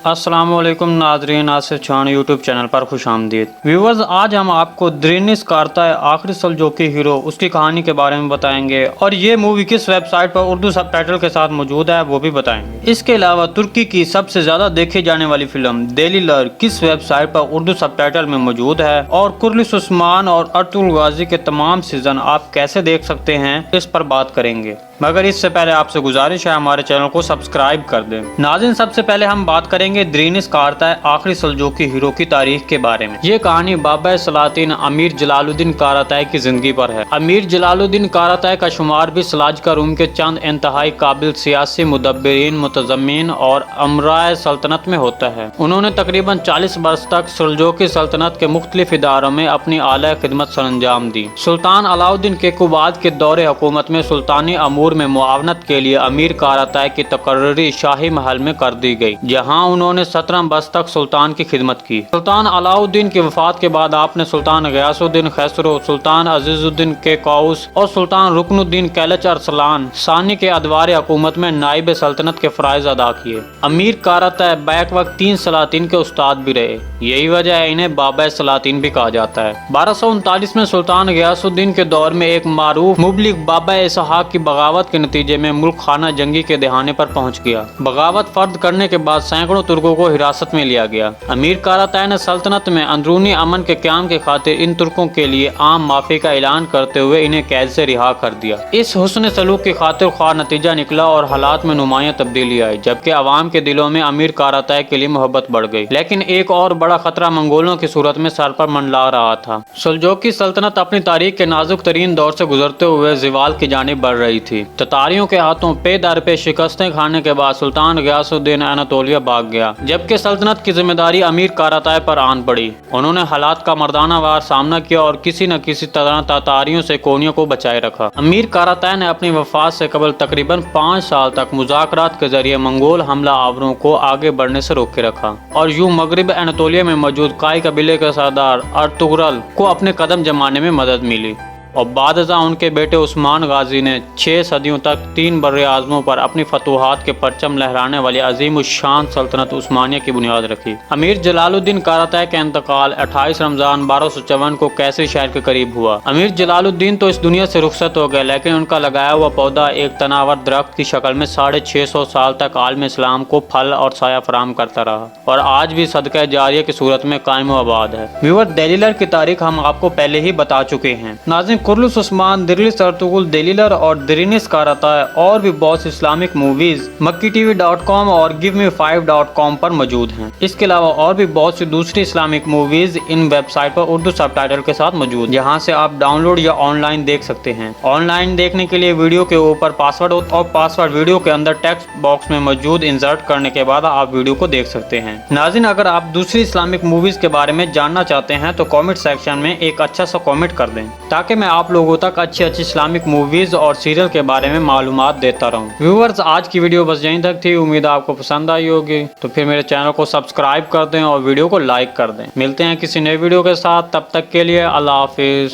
अस्सलाम वालेकुम नाजरीन, आसिफ छान यूट्यूब चैनल पर खुश आमदीद। व्यूवर्स, आज हम आपको द्रीनिस कारता आखिरी सल्जूकी हीरो उसकी कहानी के बारे में बताएंगे और ये मूवी किस वेबसाइट पर उर्दू सबटाइटल के साथ मौजूद है वो भी बताएंगे। इसके अलावा तुर्की की सबसे ज्यादा देखी जाने वाली फिल्म देलीलर किस वेबसाइट पर उर्दू सबटाइटल में मौजूद है और कुर्लिस उस्मान और अर्तुगरुल गाजी के तमाम सीजन आप कैसे देख सकते हैं, इस पर बात करेंगे। मगर इससे पहले आपसे गुजारिश है हमारे चैनल को सब्सक्राइब कर दें। नाज़रीन, सबसे पहले हम बात करेंगे द्रीनिस कारता आखिरी सल्जूकी हीरो की तारीख के बारे में। ये कहानी बाबा सलातीन अमीर जलालुद्दीन कारता की जिंदगी पर है। अमीर जलालुद्दीन कारता का शुमार भी सलाजका रूम के चंद इंतहाई काबिल सियासी मुदब्बिरीन, मुतज़म्मिन और अमराए सल्तनत में होता है। उन्होंने तकरीबन 40 बरस तक सल्जूकी सल्तनत के मुख्तलिफ इदारों में अपनी आला खिदमत सरंजाम दी। सुल्तान अलाउद्दीन के कुबाद के दौरे हुकूमत में सुल्तानी अमूर में मुआवनत के लिए अमीर कारता की तकर्री शाही महल में कर दी गई, जहां उन्होंने 17 बरस तक सुल्तान की खिदमत की। सुल्तान अलाउद्दीन की वफात के बाद आपने सुल्तान गयासुद्दीन खसरो, सुल्तान अजीजुद्दीन के कौस और सुल्तान रुकनुद्दीन कैलच अरसलान सानी के अदवार हुकूमत में नाइब सल्तनत के फराइज अदा किए। अमीर कारता बैक वक्त 3 सलातीन के उस्ताद भी रहे, यही वजह है इन्हें बाबा सलातीन भी कहा जाता है। 1239 में सुल्तान गयासुद्दीन के दौर में एक मारूफ मुबलिग बाबा इसहाक की बगावत के नतीजे में मुल्क खाना जंगी के दहाने पर पहुंच गया। बगावत फर्द करने के बाद सैकड़ों तुर्कों को हिरासत में लिया गया। अमीर कारता ने सल्तनत में अंदरूनी अमन के क्याम के खातिर इन तुर्कों के लिए आम माफी का ऐलान करते हुए इन्हें कैद से रिहा कर दिया। इस हुस्न सलूक की खातिर ख्वाह नतीजा निकला और हालात में नुमायां तब्दीली आई, जबकि अवाम के दिलों में अमीर कारता के लिए मोहब्बत बढ़ गई। लेकिन एक और बड़ा खतरा मंगोलों की सूरत में सर पर मंडला रहा था। सल्जूकी सल्तनत अपनी तारीख के नाजुक तरीन दौर से गुजरते हुए ज़वाल की जानिब बढ़ रही थी। ततारियों के हाथों पे दर पे शिकस्तें खाने के बाद सुल्तान गयासुद्दीन अनातोलिया भाग गया, जबकि सल्तनत की जिम्मेदारी अमीर कारता पर आन पड़ी। उन्होंने हालात का मर्दाना वार सामना किया और किसी न किसी तरह ततारियों से कोनियों को बचाए रखा। अमीर कारता ने अपनी वफात से कबल तकरीबन 5 साल तक मुज़ाकरात के जरिए मंगोल हमला आवरों को आगे बढ़ने से रोके रखा और यूं मगरिब अनातोलिया में मौजूद काई कबीले के सरदार अर्तुगरुल को अपने कदम जमाने में मदद मिली। और बादशाह उनके बेटे उस्मान गाजी ने 6 सदियों तक 3 बर्रे आज़मों पर अपनी फतूहात के परचम लहराने वाली अजीम उशान सल्तनत उस्मानिया की बुनियाद रखी। अमीर जलालुद्दीन कारता का इंतकाल 28 रमजान 1254 को कैसरी शहर के करीब हुआ। अमीर जलालुद्दीन तो इस दुनिया से रुखसत हो गए, लेकिन उनका लगाया हुआ पौधा एक तनावर दरख्त की शक्ल में 650 साल तक आलम इस्लाम को फल और साया फराम करता रहा और आज भी सदका जारिया की सूरत में कायम आबाद है। व्यूअर, देलीलर की तारीख हम आपको पहले ही बता चुके हैं। नाज़रीन, कुर्लिस उस्मान, दिरलिस अर्तुगरुल, देलीलर और द्रीनिस कारता और भी बहुत इस्लामिक मूवीज MakkiTV.com और GiveMe5.com पर मौजूद हैं। इसके अलावा और भी बहुत सी दूसरी इस्लामिक मूवीज इन वेबसाइट पर उर्दू सबटाइटल के साथ मौजूद, जहां से आप डाउनलोड या ऑनलाइन देख सकते हैं। ऑनलाइन देखने के लिए वीडियो के ऊपर पासवर्ड और पासवर्ड वीडियो के अंदर टेक्स्ट बॉक्स में मौजूद इंसर्ट करने के बाद आप वीडियो को देख सकते हैं। नाज़रीन, अगर आप दूसरी इस्लामिक मूवीज के बारे में जानना चाहते हैं तो कॉमेंट सेक्शन में एक अच्छा सा कॉमेंट कर दें, ताकि मैं आप लोगों तक अच्छी इस्लामिक मूवीज और सीरियल के बारे में मालूमात देता रहूं। व्यूअर्स, आज की वीडियो बस यहीं तक थी। उम्मीद है आपको पसंद आई होगी, तो फिर मेरे चैनल को सब्सक्राइब कर दें और वीडियो को लाइक कर दें। मिलते हैं किसी नए वीडियो के साथ, तब तक के लिए अल्लाह हाफिज।